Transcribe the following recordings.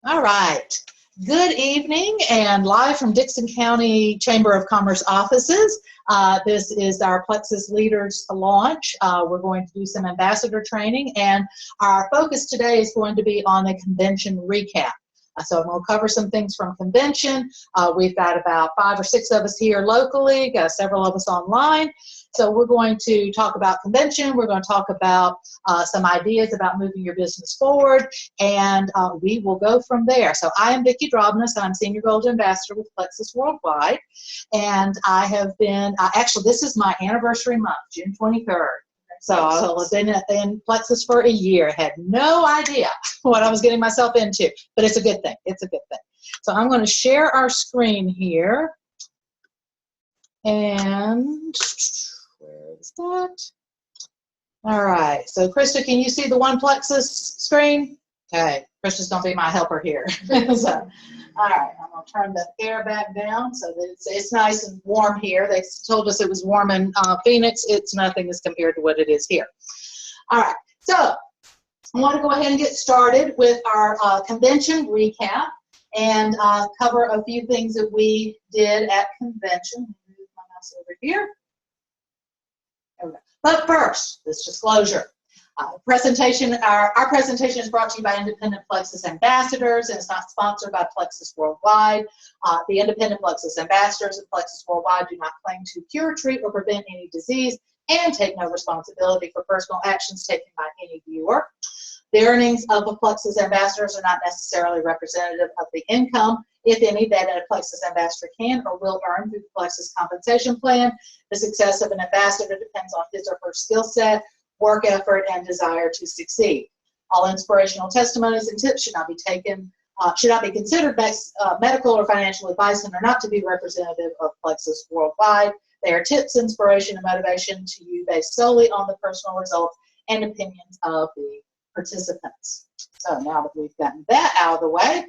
All right. Good evening and live from Dickson County Chamber of Commerce offices. This is our Plexus Leaders Launch. We're going to do some ambassador training, and our focus today is going to be on a convention recap. So I'm going to cover some things from convention. We've got about 5 or 6 of us here locally, got several of us online. So we're going to talk about convention. We're going to talk about some ideas about moving your business forward, and we will go from there. So I am Vicki Drobness. I'm Senior Gold Ambassador with Plexus Worldwide, and I have been, actually this is my anniversary month, June 23rd. So I've been in Plexus for a year. Had no idea what I was getting myself into, but it's a good thing. It's a good thing. So I'm going to share our screen here. And where is that? All right. So Krista, can you see the One Plexus screen? Okay. Krista's going to be my helper here. So, all right. I'm going to turn the air back down so that it's nice and warm here. They told us it was warm in Phoenix. It's nothing as compared to what it is here. All right. So I want to go ahead and get started with our convention recap and cover a few things that we did at convention. Move my mouse over here. There we go. But first, this disclosure. Our presentation is brought to you by Independent Plexus Ambassadors, and it's not sponsored by Plexus Worldwide. The Independent Plexus Ambassadors and Plexus Worldwide do not claim to cure, treat, or prevent any disease and take no responsibility for personal actions taken by any viewer. The earnings of the Plexus Ambassadors are not necessarily representative of the income, if any, that a Plexus Ambassador can or will earn through the Plexus Compensation Plan. The success of an ambassador depends on his or her skill set, work effort, and desire to succeed. All inspirational testimonies and tips should not be considered medical or financial advice and are not to be representative of Plexus Worldwide. They are tips, inspiration, and motivation to you based solely on the personal results and opinions of the participants. So now that we've gotten that out of the way,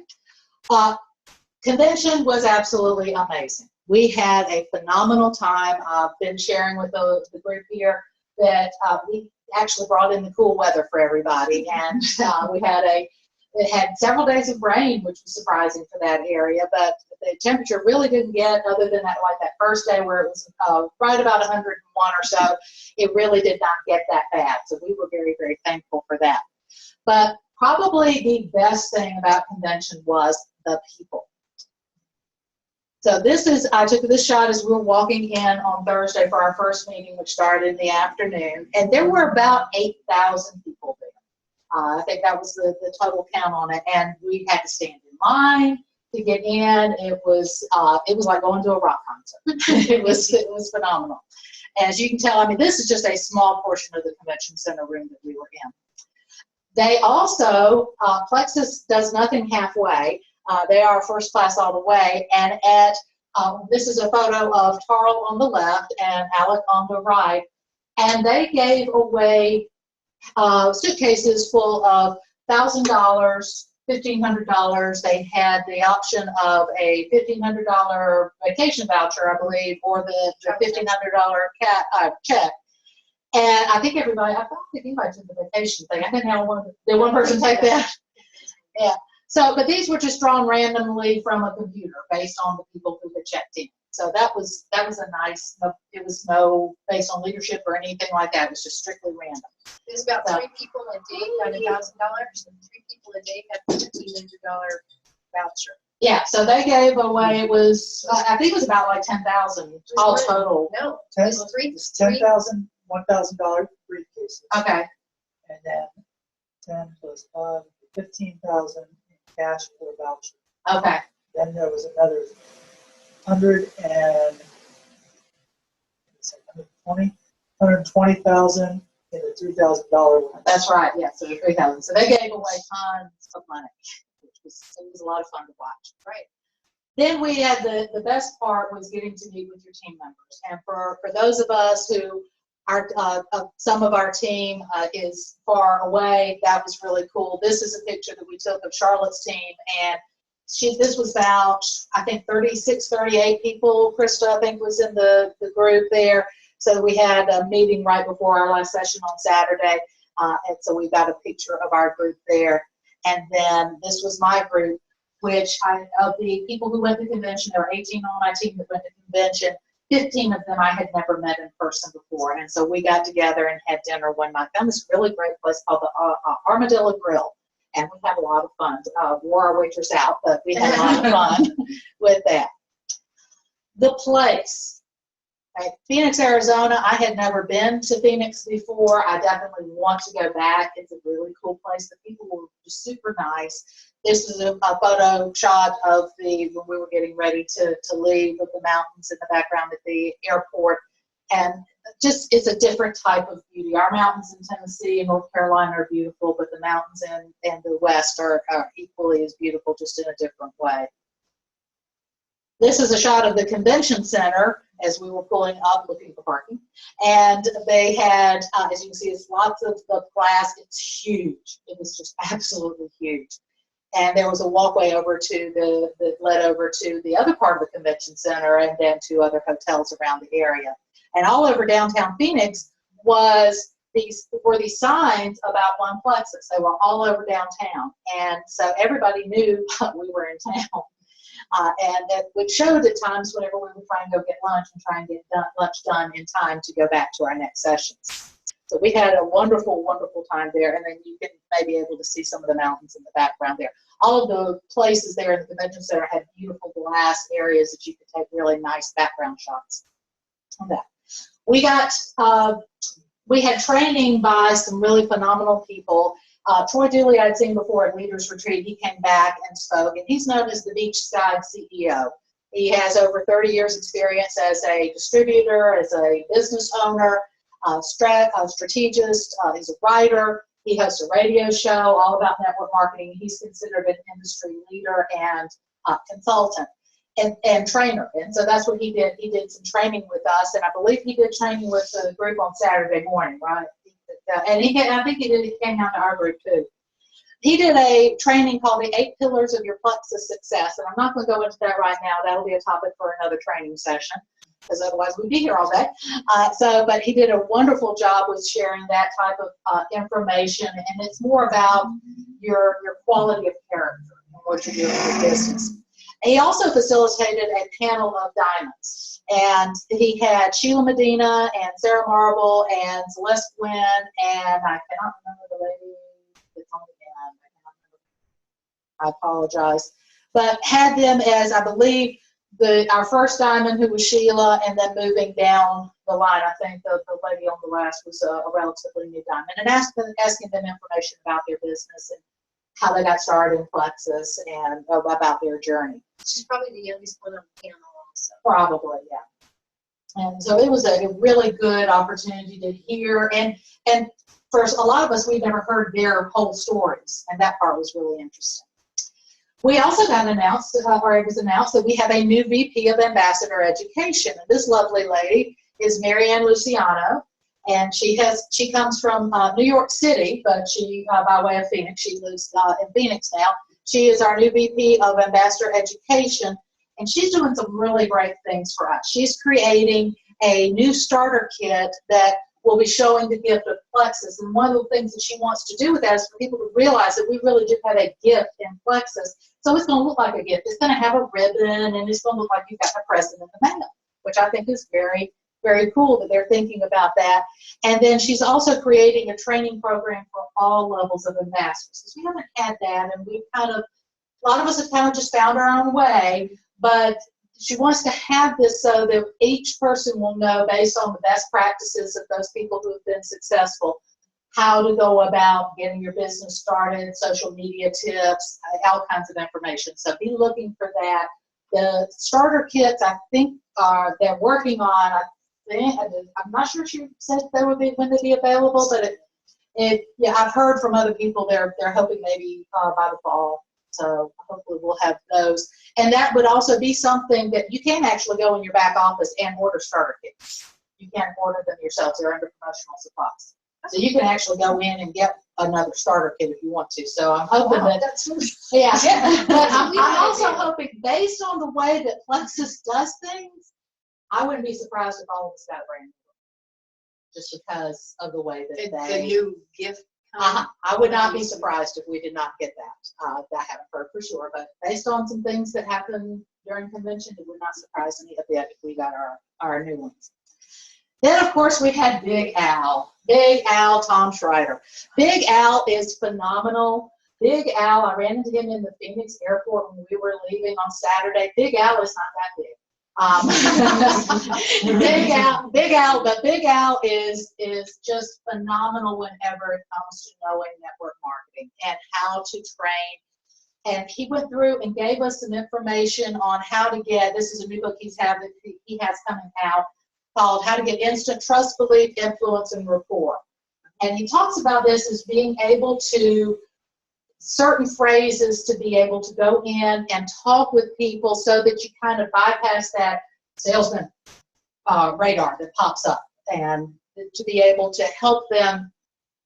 convention was absolutely amazing. We had a phenomenal time. I've been sharing with the group here that we actually brought in the cool weather for everybody, and it had several days of rain, which was surprising for that area, but the temperature really didn't get, other than that, like that first day where it was right about 101 or so, it really did not get that bad. So we were very, very thankful for that. But probably the best thing about convention was the people. So I took this shot as we were walking in on Thursday for our first meeting, which started in the afternoon, and there were about 8,000 people there. I think that was the total count on it, and we had to stand in line to get in. It was like going to a rock concert. it was phenomenal. As you can tell, I mean, this is just a small portion of the convention center room that we were in. They also, Plexus does nothing halfway. They are first class all the way, and this is a photo of Tarl on the left and Alec on the right, and they gave away suitcases full of $1,000, $1,500. They had the option of a $1,500 vacation voucher, I believe, or the $1,500 check. And I think everybody took the vacation thing. I think did one person take that? Yeah. So, but these were just drawn randomly from a computer based on the people who had checked in. So that was a nice. It was no based on leadership or anything like that. It was just strictly random. There's about 3 people a day got $1,000, and 3 people a day got a $1,500 voucher. Yeah. So they gave away. It was I think it was about like 10,000 all total. No, it was 10,000 $1,000 briefcases. Okay. And then 10 plus 5, 15,000 in cash for a voucher. Okay. Then there was another 120,000 in the $3,000 one. That's right. Yeah. So the 3,000. So they gave away tons of money, which was a lot of fun to watch. Right. Then we had the best part was getting to meet with your team members, and for those of us who some of our team is far away. That was really cool. This is a picture that we took of Charlotte's team, and this was about, I think, 36, 38 people. Krista, I think, was in the group there. So we had a meeting right before our last session on Saturday, and so we got a picture of our group there. And then this was my group, which of the people who went to convention, there were 18 on my team that went to convention. 15 of them I had never met in person before. And so we got together and had dinner one night. Found this really great place called the Armadillo Grill. And we had a lot of fun. Wore our waitress out, but we had a lot of fun with that. The place. Right. Phoenix, Arizona. I had never been to Phoenix before. I definitely want to go back. It's a really cool place. The people were just super nice. This is a photo shot of when we were getting ready to leave, with the mountains in the background at the airport. And just, it's a different type of beauty. Our mountains in Tennessee and North Carolina are beautiful, but the mountains in the West are equally as beautiful, just in a different way. This is a shot of the convention center as we were pulling up looking for parking. And they had, as you can see, it's lots of glass. It's huge. It was just absolutely huge. And there was a walkway over to that led over to the other part of the convention center, and then to other hotels around the area. And all over downtown Phoenix were these signs about One Plexus. They were all over downtown. And so everybody knew we were in town. And it would show at times whenever we would try and go get lunch and try and get lunch done in time to go back to our next sessions. So we had a wonderful, wonderful time there, and then you can maybe able to see some of the mountains in the background there. All of the places there in the convention center had beautiful glass areas that you could take really nice background shots on that. We had training by some really phenomenal people. Troy Dooley I'd seen before at Leaders Retreat. He came back and spoke, and he's known as the Beachside CEO. He has over 30 years experience as a distributor, as a business owner, strategist. He's a writer. He hosts a radio show all about network marketing. He's considered an industry leader and consultant and trainer. And so that's what he did. He did some training with us, and I believe he did training with the group on Saturday morning, right? And I think he came down to our group too. He did a training called the 8 Pillars of Your Plexus Success, and I'm not going to go into that right now. That'll be a topic for another training session, because otherwise we'd be here all day. But he did a wonderful job with sharing that type of information, and it's more about your quality of character and what you're doing in business. And he also facilitated a panel of diamonds, and he had Sheila Medina and Sarah Marble and Celeste Gwynn, and I cannot remember the lady that's on the end. I apologize, but had them as, I believe, our first diamond, who was Sheila, and then moving down the line, I think the lady on the last was a relatively new diamond, and asking them information about their business and how they got started in Plexus and about their journey. She's probably the youngest one on the panel also. Probably, yeah. And so it was a really good opportunity to hear, and for a lot of us, we've never heard their whole stories, and that part was really interesting. We also got announced, or it was announced, that we have a new VP of Ambassador Education. And this lovely lady is Marianne Luciano, and she comes from New York City, but she, by way of Phoenix, she lives in Phoenix now. She is our new VP of Ambassador Education, and she's doing some really great things for us. She's creating a new starter kit that will be showing the gift of Plexus. And one of the things that she wants to do with that is for people to realize that we really do have a gift in Plexus. So it's going to look like a gift. It's going to have a ribbon, and it's going to look like you've got a present in the mail, which I think is very, very cool that they're thinking about that. And then she's also creating a training program for all levels of ambassadors, because we haven't had that, and we've a lot of us have kind of just found our own way, but she wants to have this so that each person will know, based on the best practices of those people who have been successful, how to go about getting your business started, social media tips, all kinds of information. So be looking for that. The starter kits, I think, they're working on. I'm not sure she said they would be when they'd be available, but yeah, I've heard from other people they're hoping maybe by the fall. So hopefully we'll have those. And that would also be something that you can actually go in your back office and order starter kits. You can't order them yourselves. They're under promotional supplies. So you can actually go in and get another starter kit if you want to. So I'm hoping That's really yeah. But I'm also hoping, based on the way that Plexus does things, I wouldn't be surprised if all of us got a brand new one, just because of the way that the new gift I would not be surprised if we did not get that. That haven't occurred for sure, but based on some things that happened during convention, it would not surprise me a bit if we got our new ones. Then, of course, we had Big Al. Big Al, Tom Schreider. Big Al is phenomenal. Big Al, I ran into him in the Phoenix airport when we were leaving on Saturday. Big Al is not that big. Big Al is just phenomenal whenever it comes to knowing network marketing and how to train. And he went through and gave us some information on how to get, this is a new book he has coming out called How to Get Instant Trust, Belief, Influence, and Rapport. And he talks about this as being able to, certain phrases to be able to go in and talk with people so that you kind of bypass that salesman radar that pops up, and to be able to help them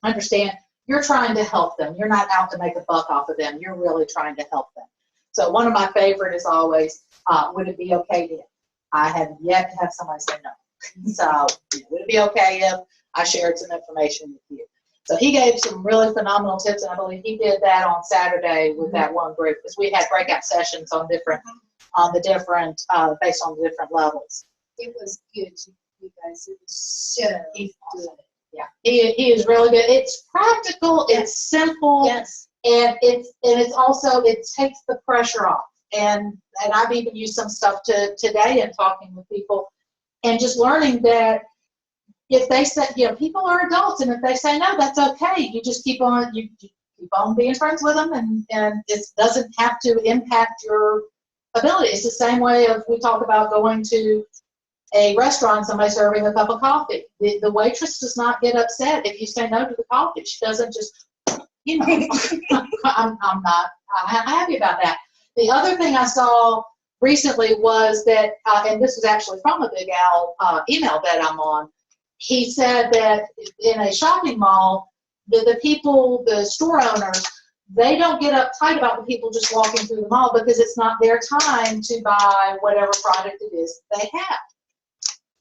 understand you're trying to help them. You're not out to make a buck off of them. You're really trying to help them. So one of my favorite is always, would it be okay if? I have yet to have somebody say no. So would it be okay if I shared some information with you? So he gave some really phenomenal tips, and I believe he did that on Saturday with that one group, because we had breakout sessions on based on the different levels. It was good, you guys. It was so good. Yeah, he is really good. It's practical, it's simple, Yes. and it's also, it takes the pressure off. And I've even used some stuff today in talking with people, and just learning that if they say, people are adults, and if they say no, that's okay. You just keep on being friends with them, and it doesn't have to impact your ability. It's the same way of, we talk about going to a restaurant, somebody serving a cup of coffee. The waitress does not get upset if you say no to the coffee. She doesn't just, I'm not happy about that. The other thing I saw recently was that, and this was actually from a Big Al email that I'm on, he said that in a shopping mall, the people, the store owners, they don't get uptight about the people just walking through the mall, because it's not their time to buy whatever product it is they have.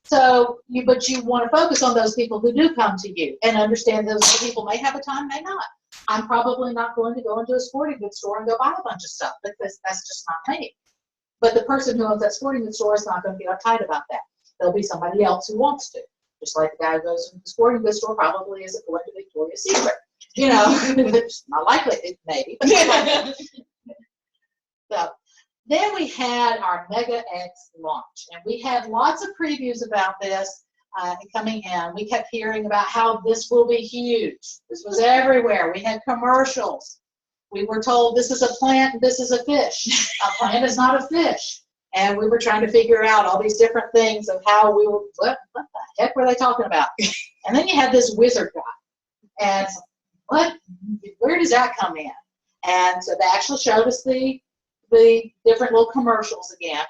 So, but you want to focus on those people who do come to you, and understand those people may have a time, may not. I'm probably not going to go into a sporting goods store and go buy a bunch of stuff, because that's just not me. But the person who owns that sporting goods store is not going to get uptight about that. There'll be somebody else who wants to. Just like the guy who goes to the sporting goods store probably isn't going to Victoria's Secret. It's not likely, maybe. So then we had our Mega X launch, and we had lots of previews about this coming in. We kept hearing about how this will be huge. This was everywhere. We had commercials. We were told this is a plant, this is a fish. A plant is not a fish. And we were trying to figure out all these different things of how we were, what the heck were they talking about? And then you had this wizard guy. And where does that come in? And so they actually showed us the different little commercials again.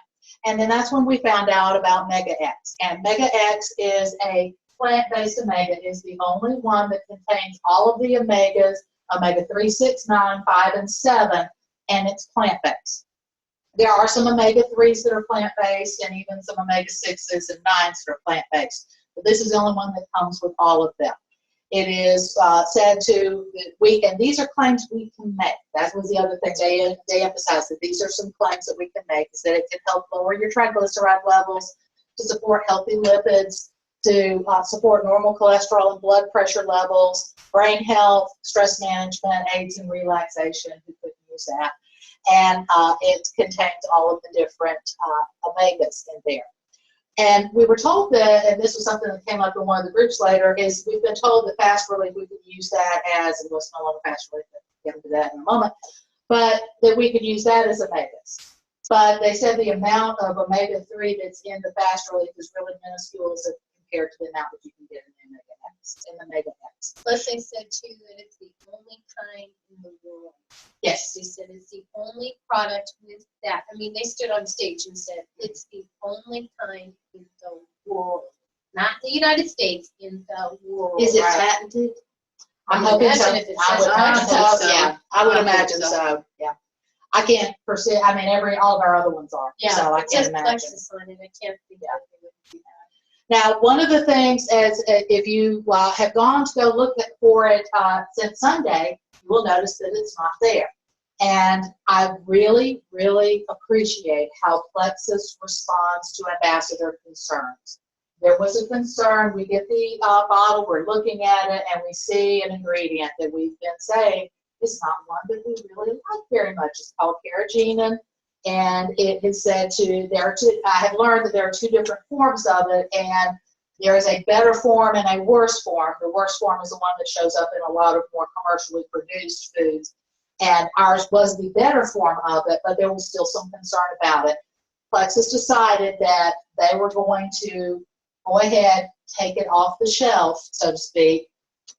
And then that's when we found out about Mega X. And Mega X is a plant-based omega, is the only one that contains all of the omegas, omega-3, 6, 9, 5, and 7, and it's plant-based. There are some omega-3s that are plant-based, and even some omega-6s and 9s that are plant-based. But this is the only one that comes with all of them. It is said to, and these are claims we can make. That was the other thing they emphasized, that these are some claims that we can make, is that it can help lower your triglyceride levels, to support healthy lipids, to support normal cholesterol and blood pressure levels, brain health, stress management, aids in relaxation, who couldn't use that. And it contains all of the different omegas in there. And we were told that, and this was something that came up in one of the groups later, is we've been told that fast relief, we could use that as, and what's no longer fast relief, we'll get into that in a moment, but that we could use that as omegas. But they said the amount of omega-3 that's in the fast relief is really minuscule as compared to the amount that you can get in the Mega X. Plus they said too that it's the only kind in the world. Yes. They said it's the only product with that. I mean, they stood on stage and said it's the only kind in the world. Not the United States, in the world. Is it patented? I'm hoping so. Yeah, I would imagine so. Yeah. I can't pursue, I mean, all of our other ones are. Yeah, so I it can't says imagine. Plexus on it. I can't think of it. Now, one of the things, if you have gone to go look for it since Sunday, you will notice that it's not there. And I really, really appreciate how Plexus responds to ambassador concerns. There was a concern, we get the bottle, we're looking at it, and we see an ingredient that we've been saying is not one that we really like very much. It's called carrageenan, and it is said I have learned that there are 2 different forms of it, and there is a better form and a worse form. The worst form is the one that shows up in a lot of more commercially produced foods. And ours was the better form of it, but there was still some concern about it. Plexus decided that they were going to go ahead, take it off the shelf, so to speak,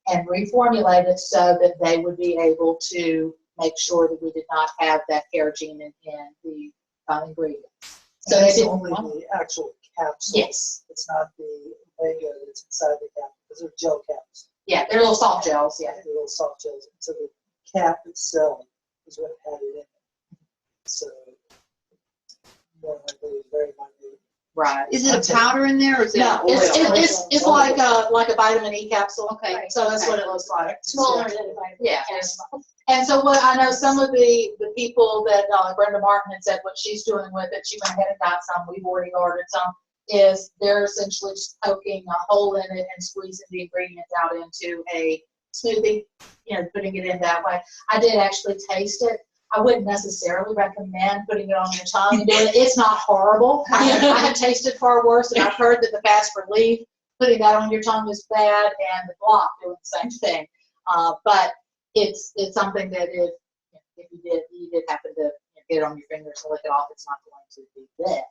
and reformulate it so that they would be able to make sure that we did not have that carrageenan in the ingredients. So it's only the actual capsule. Yes. It's not the Lego that's inside the cap, because they're gel caps. Yeah, they're little soft gels, yeah. They're little soft gels. So the cap itself is what had it in it. So more likely very minute. Right. Is it a powder in there, or is it No, oil? it's like a vitamin E capsule. Okay. So that's what it looks like. Smaller than a vitamin. Yeah. And so what I know, some of the people that Brenda Martin had said what she's doing with it, she went ahead and got some, we've already ordered some, is they're essentially just poking a hole in it and squeezing the ingredients out into a smoothie, putting it in that way. I did actually taste it. I wouldn't necessarily recommend putting it on your tongue and doing it. It's not horrible. I have tasted far worse, and I've heard that the fast relief, putting that on your tongue is bad, and the block doing the same thing. But it's something that if you did happen to get it on your fingers and lick it off, it's not going to be there.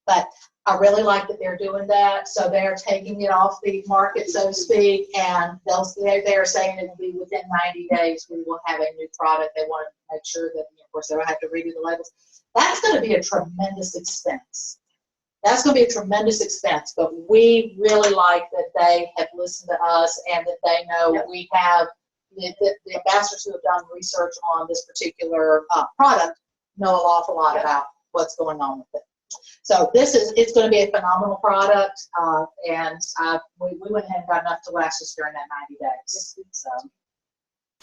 But I really like that they're doing that. So they're taking it off the market, so to speak, and they're saying it will be within 90 days we will have a new product. They want to make sure that, of course, they don't have to redo the labels. That's going to be a tremendous expense. That's going to be a tremendous expense, but we really like that they have listened to us and that they know we have the ambassadors who have done research on this particular product know an awful lot about what's going on with it. So it's going to be a phenomenal product, and we went ahead and got enough to last us during that 90 days. So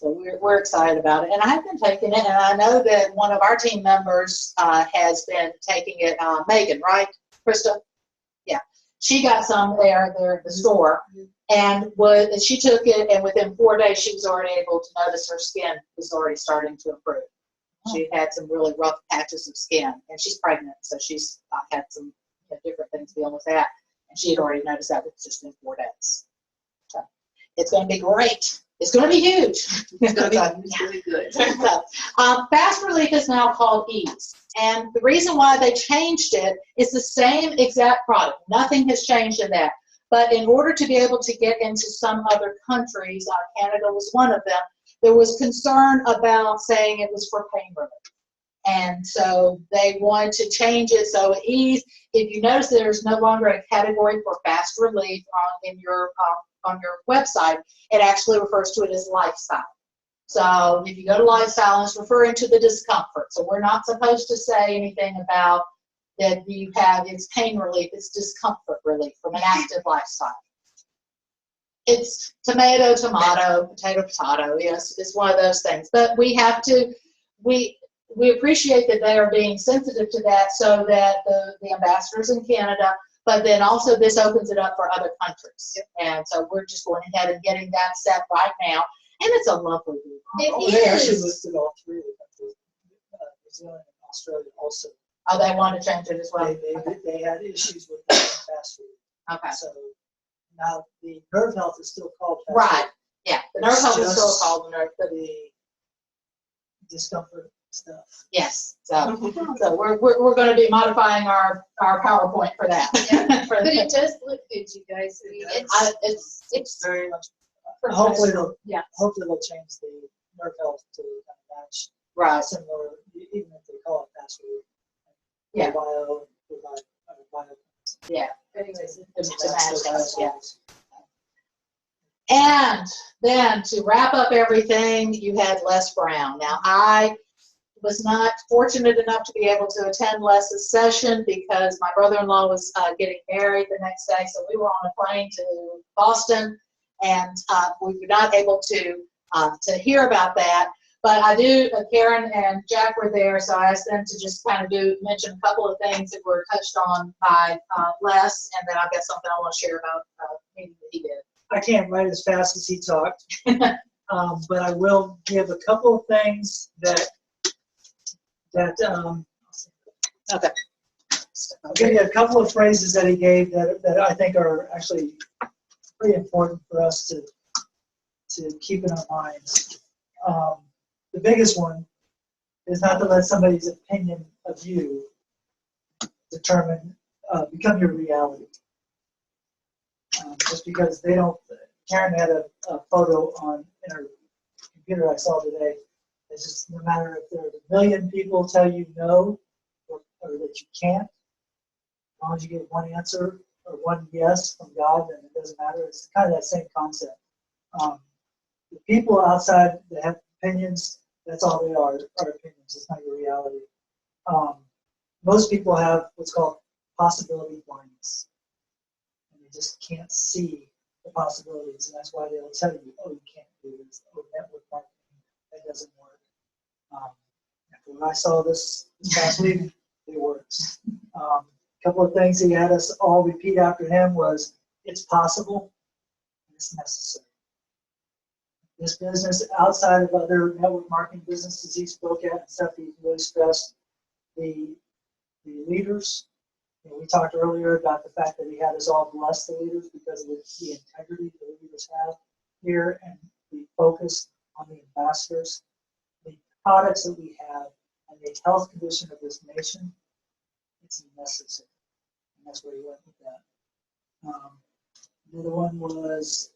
we're excited about it, and I've been taking it, and I know that one of our team members has been taking it. Megan, right, Krista? Yeah, she got some there at the store, and she took it, and within 4 days she was already able to notice her skin was already starting to improve. She had some really rough patches of skin, and she's pregnant, so she's had some different things dealing with that, and she had already noticed that just in 4 days. So it's going to be great. It's going to be huge. It's going to be really good. Fast relief is now called Ease, and the reason why they changed it is the same exact product. Nothing has changed in that, but in order to be able to get into some other countries, Canada was one of them, there was concern about saying it was for pain relief. And so they wanted to change it. So Ease, if you notice there's no longer a category for fast relief on your website, it actually refers to it as lifestyle. So if you go to lifestyle, it's referring to the discomfort. So we're not supposed to say anything about that you have, it's pain relief, it's discomfort relief from an active lifestyle. It's tomato, potato. Yes, it's one of those things. But we have to, we appreciate that they are being sensitive to that, so that the ambassadors in Canada, but then also this opens it up for other countries. And so we're just going ahead and getting that set right now. And it's a lovely group. They actually listed all 3 of the countries, New Zealand and Australia also. Oh, they want to change it as well? They had issues with that fast food. Okay. So now the nerve health is still called fast Right. food. Yeah. The nerve health is still Just called nerve. The discomfort stuff. Yes. So we're going to be modifying our PowerPoint for that. But it does look good, you guys. I mean, It's very much. professional. Hopefully they'll change the nerve health to kind of match Right. similar, even if they call it fast food. Yeah. Bio. Yeah. Anyways, To match those, yeah. And then to wrap up everything, you had Les Brown. Now was not fortunate enough to be able to attend Les's session because my brother-in-law was getting married the next day, so we were on a plane to Boston, and we were not able to hear about that. But I do, Karen and Jack were there, so I asked them to just kind of mention a couple of things that were touched on by Les, and then I've got something I want to share about the meeting that he did. I can't write as fast as he talked, but I will give a couple of things that Okay. I'll give you a couple of phrases that he gave that I think are actually pretty important for us to keep in our minds. The biggest one is not to let somebody's opinion of you become your reality. Just because they don't. Karen had a photo in her computer I saw today. It's just no matter if there's a million people tell you no or that you can't, as long as you get one answer or one yes from God, then it doesn't matter. It's kind of that same concept. The people outside that have opinions, that's all they are opinions. It's not your reality. Most people have what's called possibility blindness. And they just can't see the possibilities, and that's why they'll tell you, oh, you can't do this, oh, network marketing, that doesn't work. When I saw this past week, it works. A couple of things he had us all repeat after him was, it's possible, and it's necessary. This business, outside of other network marketing businesses he spoke at and stuff, he really stressed the leaders. We talked earlier about the fact that he had us all bless the leaders because of the integrity the leaders have here, and the focus on the ambassadors, the products that we have, and the health condition of this nation. It's necessary, and that's where he went with that. Another one was,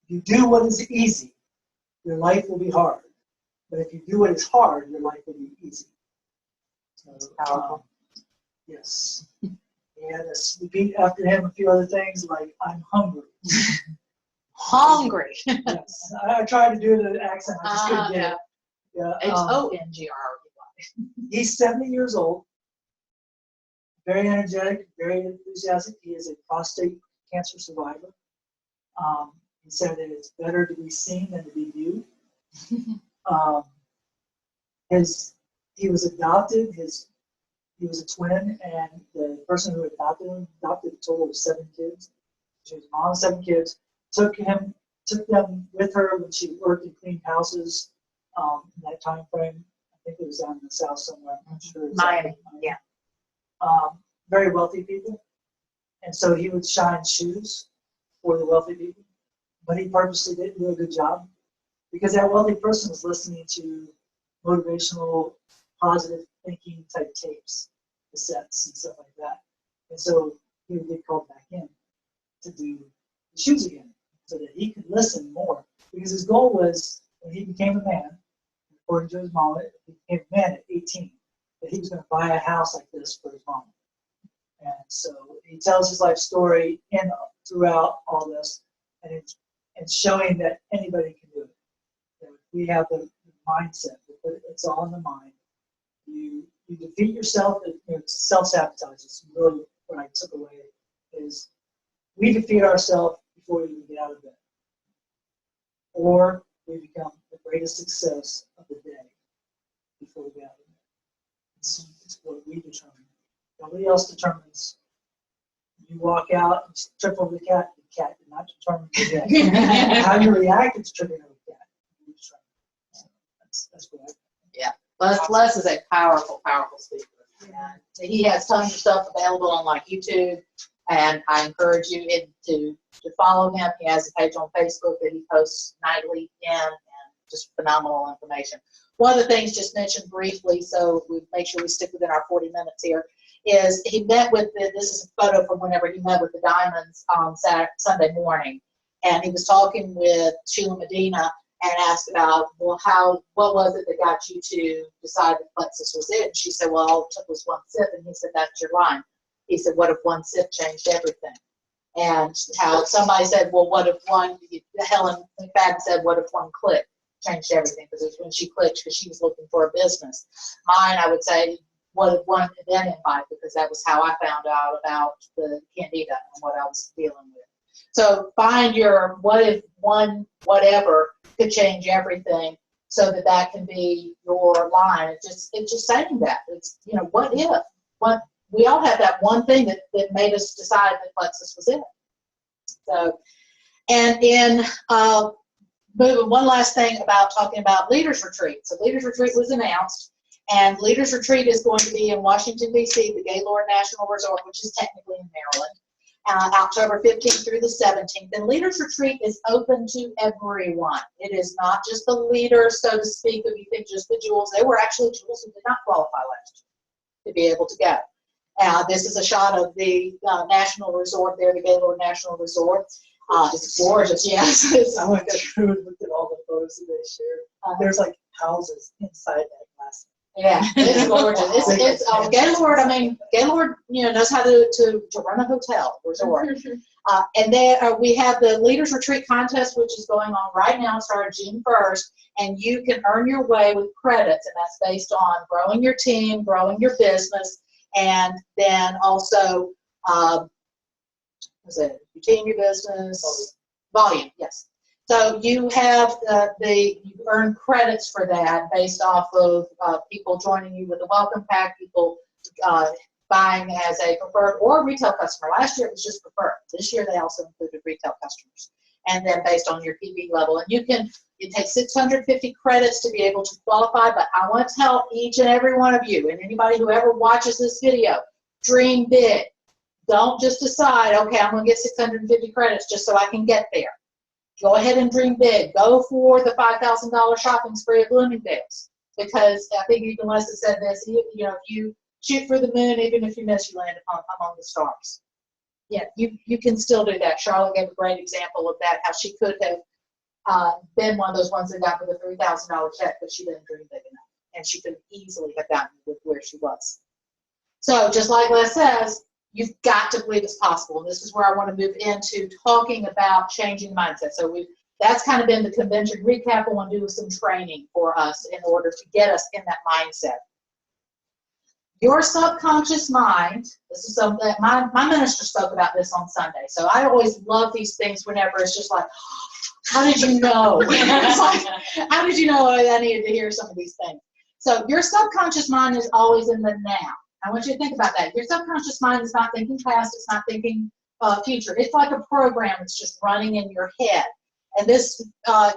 if you do what is easy, your life will be hard. But if you do what is hard, your life will be easy. So, yes. He had us repeat after him a few other things like, I'm hungry. Hungry. Yes. I tried to do the accent. I just couldn't get it. Yeah, H-O-N-G-R-E-Y. he's 70 years old. Very energetic, very enthusiastic. He is a prostate cancer survivor. He said that it's better to be seen than to be viewed. He was adopted. He was a twin, and the person who adopted him adopted a total of 7 kids. She was a mom of 7 kids. Took them with her when she worked and cleaned houses in that time frame. I think it was down in the south somewhere. I'm not sure. Miami, yeah. Very wealthy people. And so he would shine shoes for the wealthy people. But he purposely didn't do a good job because that wealthy person was listening to motivational, positive thinking type tapes, cassettes, and stuff like that. And so he would get called back in to do the shoes again so that he could listen more. Because his goal was, when he became a man, according to his mom, he became a man at 18, that he was going to buy a house like this for his mom. And so he tells his life story throughout all this, and it's showing that anybody can do it. That we have the mindset, it's all in the mind. You defeat yourself. It's self-sabotage. It's really what I took away is we defeat ourselves before we even get out of bed, or we become the greatest success of the day before we get out of bed. It's what we determine. Nobody else determines. You walk out and trip over the cat did not determine the day. How you react to tripping over the cat. You determine. That's what I think. Yeah. Les is a powerful, powerful speaker. Yeah. He has tons of stuff available on like YouTube, and I encourage you to follow him. He has a page on Facebook that he posts nightly and just phenomenal information. One of the things just mentioned briefly, so we make sure we stick within our 40 minutes here, is he met with this is a photo from whenever he met with the Diamonds on Sunday morning, and he was talking with Sheila Medina and asked about, well, what was it that got you to decide that Plexus was it? And she said, well, all it took was one sip, and he said, that's your line. He said, what if one sip changed everything? And how somebody said, well, what if Helen McFadden said, what if one click? changed everything, because it was when she clicked, because she was looking for a business. Mine, I would say, what one then invite, because that was how I found out about the candida and what I was dealing with. So find your what if one whatever could change everything, so that that can be your line. It's just saying that. It's, you know, what if? What, we all have that one thing that made us decide that Plexus was it. So, and in moving, one last thing about talking about Leaders Retreat. So Leaders Retreat was announced, and Leaders Retreat is going to be in Washington, D.C., the Gaylord National Resort, which is technically in Maryland, October 15th through the 17th. And Leaders Retreat is open to everyone. It is not just the leaders, so to speak, if you think just the jewels. There were actually jewels who did not qualify last year to be able to go. This is a shot of the National Resort there, the Gaylord National Resort. It's gorgeous, yes. I went through and looked at all the photos that they shared. There's like houses inside that glass. Yeah, it's gorgeous. It's Gaylord. I mean, Gaylord, you know, knows how to run a hotel resort. And then we have the Leaders Retreat contest, which is going on right now. It started June 1st, and you can earn your way with credits, and that's based on growing your team, growing your business, and then also routine your business, volume, yes. So you have you earn credits for that based off of people joining you with a welcome pack, people buying as a preferred or retail customer. Last year it was just preferred. This year they also included retail customers. And then based on your PB level. And it takes 650 credits to be able to qualify, but I want to tell each and every one of you, and anybody who ever watches this video, dream big. Don't just decide, okay, I'm going to get 650 credits just so I can get there. Go ahead and dream big. Go for the $5,000 shopping spree at Bloomingdale's, because I think even Leslie said this, you know, if you shoot for the moon, even if you miss, you land among the stars. Yeah, you can still do that. Charlotte gave a great example of that, how she could have been one of those ones that got with a $3,000 check, but she didn't dream big enough, and she could easily have gotten with where she was. So just like Les says, you've got to believe it's possible. And this is where I want to move into talking about changing mindset. So that's kind of been the convention recap. I want to do some training for us in order to get us in that mindset. Your subconscious mind, this is something that my minister spoke about this on Sunday. So I always love these things whenever it's just like, how did you know? It's like, how did you know I needed to hear some of these things? So your subconscious mind is always in the now. I want you to think about that. Your subconscious mind is not thinking past, it's not thinking future. It's like a program that's just running in your head. And this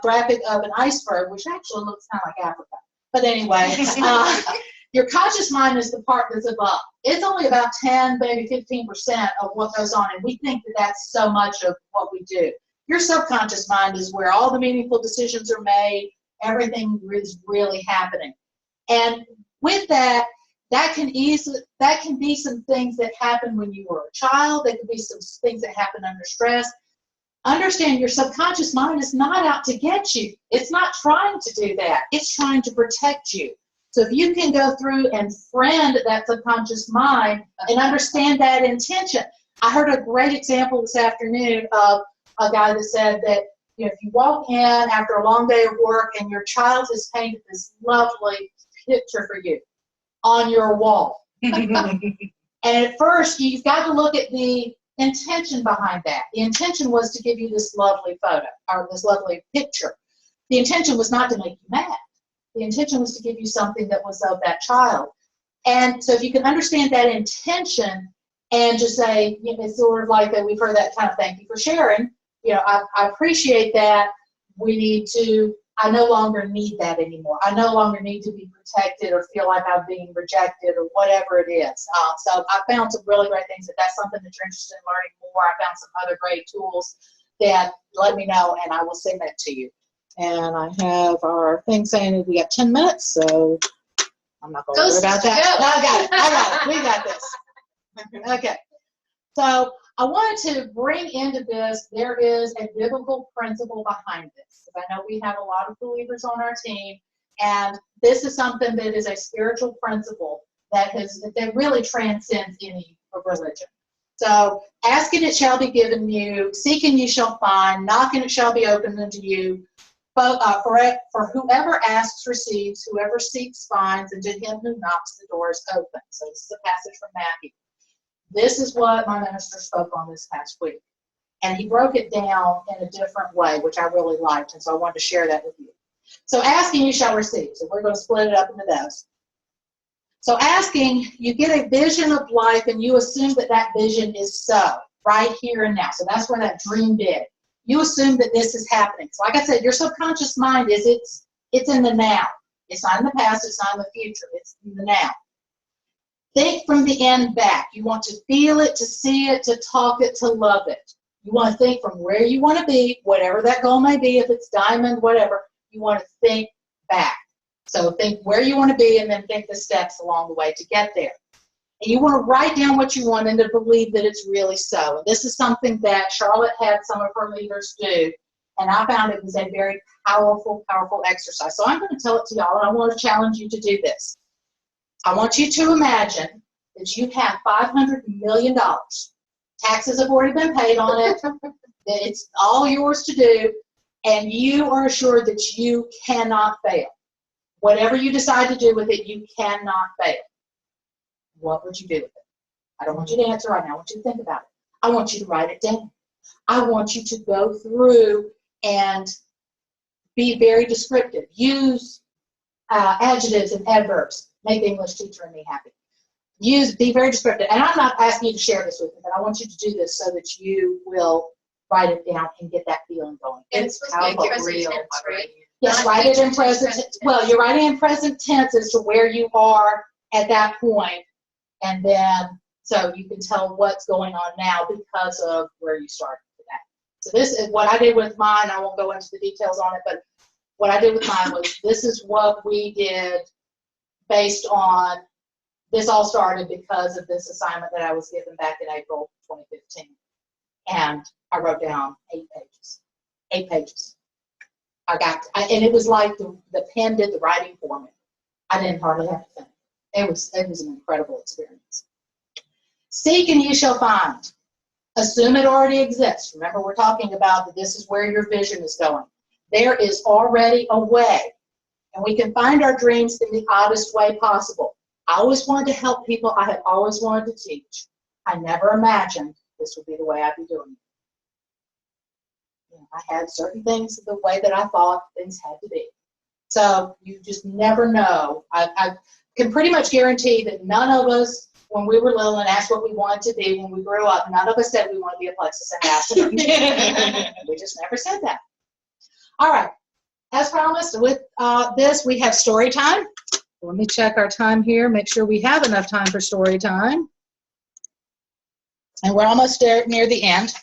graphic of an iceberg, which actually looks kind of like Africa. But anyway, your conscious mind is the part that's above. It's only about 10, maybe 15% of what goes on, and we think that that's so much of what we do. Your subconscious mind is where all the meaningful decisions are made, everything is really happening. And with that, that can be some things that happen when you were a child. There could be some things that happen under stress. Understand your subconscious mind is not out to get you. It's not trying to do that. It's trying to protect you. So if you can go through and friend that subconscious mind and understand that intention. I heard a great example this afternoon of a guy that said that, you know, if you walk in after a long day of work and your child has painted this lovely picture for you on your wall. And at first, you've got to look at the intention behind that. The intention was to give you this lovely photo, or this lovely picture. The intention was not to make you mad. The intention was to give you something that was of that child. And so if you can understand that intention and just say, you know, it's sort of like that, we've heard that kind of thank you for sharing. You know, I appreciate that. I no longer need that anymore. I no longer need to be protected or feel like I'm being rejected or whatever it is. So I found some really great things. If that's something that you're interested in learning more, I found some other great tools that let me know, and I will send that to you. And I have our thing saying that we got 10 minutes, so I'm not going to worry about that. No, I got it. We got this. Okay. So I wanted to bring into this, there is a biblical principle behind this. I know we have a lot of believers on our team, and this is something that is a spiritual principle that really transcends any religion. So, ask and it shall be given you, seek and you shall find, knock and it shall be opened unto you. for whoever asks receives, whoever seeks finds, and to him who knocks the door is open. So this is a passage from Matthew. This is what my minister spoke on this past week. And he broke it down in a different way, which I really liked, and so I wanted to share that with you. So asking, you shall receive. So we're going to split it up into those. So asking, you get a vision of life, and you assume that that vision is so, right here and now. So that's where that dream big. You assume that this is happening. So like I said, your subconscious mind is it's in the now. It's not in the past, it's not in the future, it's in the now. Think from the end back. You want to feel it, to see it, to talk it, to love it. You want to think from where you want to be, whatever that goal may be, if it's diamond, whatever, you want to think back. So think where you want to be and then think the steps along the way to get there. And you want to write down what you want and to believe that it's really so. And this is something that Charlotte had some of her leaders do, and I found it was a very powerful, powerful exercise. So I'm going to tell it to y'all, and I want to challenge you to do this. I want you to imagine that you have $500 million. Taxes have already been paid on it. It's all yours to do, and you are assured that you cannot fail. Whatever you decide to do with it, you cannot fail. What would you do with it? I don't want you to answer right now. I want you to think about it. I want you to write it down. I want you to go through and be very descriptive. Use adjectives and adverbs. Make the English teacher and me happy. Be very descriptive. And I'm not asking you to share this with me, but I want you to do this so that you will write it down and get that feeling going. And it's supposed to be present real, tense, right? Yes, Not write it in future, present. present tense. Well, you're writing in present tense as to where you are at that point, and then so you can tell what's going on now because of where you started today. So this is what I did with mine. I won't go into the details on it, but what I did with mine was this is what we did based on. This all started because of this assignment that I was given back in April 2015, and I wrote down 8 pages. 8 pages. And it was like the pen did the writing for me. I didn't hardly have to think. It was an incredible experience. Seek and you shall find. Assume it already exists. Remember, we're talking about that this is where your vision is going. There is already a way, and we can find our dreams in the oddest way possible. I always wanted to help people. I had always wanted to teach. I never imagined this would be the way I'd be doing it. I had certain things the way that I thought things had to be. So you just never know. I can pretty much guarantee that none of us, when we were little and asked what we wanted to be when we grew up, none of us said we want to be a Plexus Ambassador. We just never said that. All right. As promised, with this, we have story time. Let me check our time here, make sure we have enough time for story time. And we're almost near the end.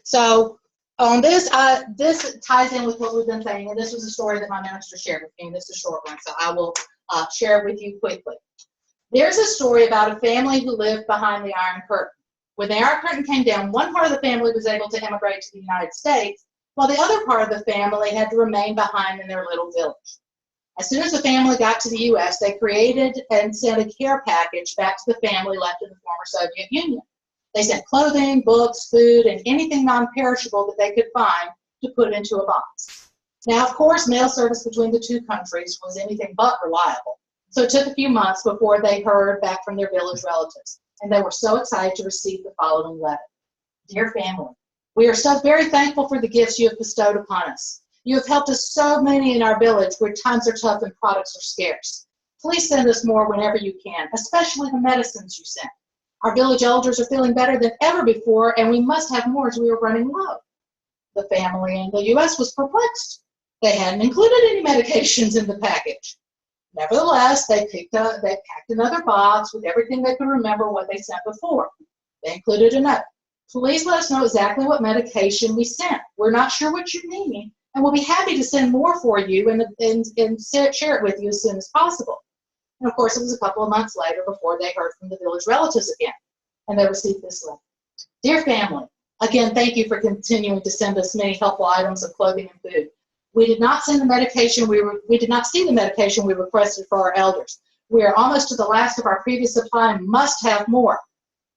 So on this, this ties in with what we've been saying, and this was a story that my minister shared with me, and this is a short one, so I will share it with you quickly. There's a story about a family who lived behind the Iron Curtain. When the Iron Curtain came down, one part of the family was able to immigrate to the United States, while the other part of the family had to remain behind in their little village. As soon as the family got to the U.S., they created and sent a care package back to the family left in the former Soviet Union. They sent clothing, books, food, and anything non-perishable that they could find to put into a box. Now, of course, mail service between the two countries was anything but reliable. So it took a few months before they heard back from their village relatives, and they were so excited to receive the following letter. Dear family, we are so very thankful for the gifts you have bestowed upon us. You have helped us so many in our village where times are tough and products are scarce. Please send us more whenever you can, especially the medicines you sent. Our village elders are feeling better than ever before, and we must have more as we are running low. The family in the U.S. was perplexed. They hadn't included any medications in the package. Nevertheless, they packed another box with everything they could remember what they sent before. They included a note. Please let us know exactly what medication we sent. We're not sure what you need, and we'll be happy to send more for you and share it with you as soon as possible. And of course, it was a couple of months later before they heard from the village relatives again, and they received this letter. Dear family, again, thank you for continuing to send us many helpful items of clothing and food. We did not send the medication we did not see the medication we requested for our elders. We are almost to the last of our previous supply and must have more.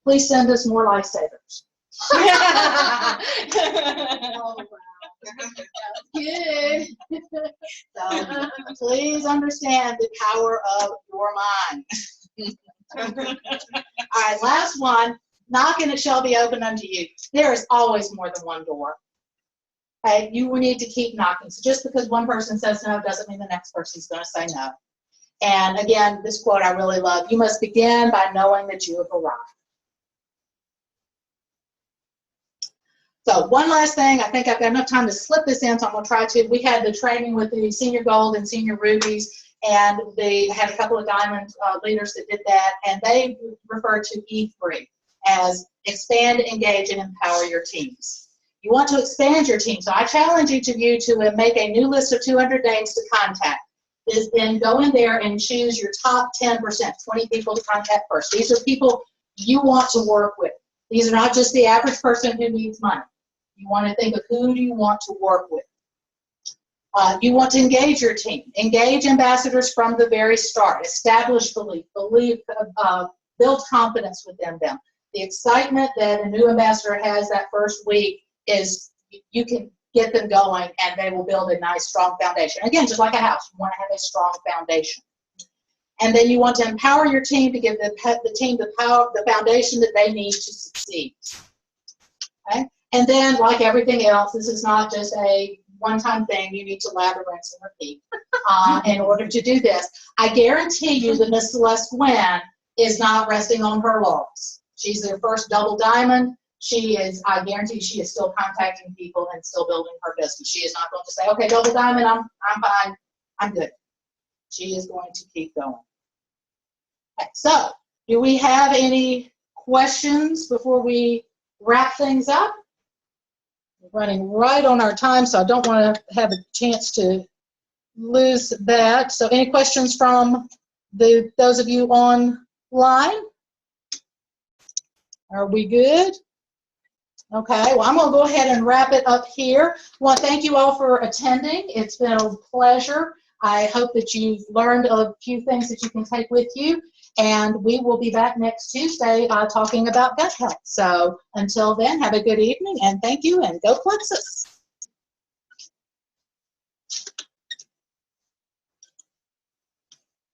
Please send us more lifesavers. Oh, wow. Good. So please understand the power of your mind. All right, last one. Knock and it shall be opened unto you. There is always more than one door. Okay, you will need to keep knocking. So just because one person says no doesn't mean the next person's going to say no. And again, this quote I really love. You must begin by knowing that you have arrived. So one last thing, I think I've got enough time to slip this in, so I'm going to try to. We had the training with the senior gold and senior rubies, and they had a couple of diamond leaders that did that, and they refer to E3 as expand, engage, and empower your teams. You want to expand your team, so I challenge each of you to make a new list of 200 names to contact. Then go in there and choose your top 10%, 20 people to contact first. These are people you want to work with. These are not just the average person who needs money. You want to think of who do you want to work with. You want to engage your team. Engage ambassadors from the very start. Establish belief, build confidence within them. The excitement that a new ambassador has that first week is you can get them going and they will build a nice, strong foundation. Again, just like a house, you want to have a strong foundation. And then you want to empower your team to give the team the power, the foundation that they need to succeed. Okay? And then, like everything else, this is not just a one-time thing. You need to lather, rinse, and repeat in order to do this. I guarantee you that Miss Celeste Gwynn is not resting on her laurels. She's their first double diamond. She is, I guarantee she is still contacting people and still building her business. She is not going to say, okay, double diamond, I'm fine, I'm good. She is going to keep going. Okay, so, do we have any questions before we wrap things up? We're running right on our time, so I don't want to have a chance to lose that. So any questions from those of you online? Are we good? Okay, well, I'm going to go ahead and wrap it up here. Well, thank you all for attending. It's been a pleasure. I hope that you've learned a few things that you can take with you. And we will be back next Tuesday talking about gut health. So until then, have a good evening, and thank you, and go Plexus.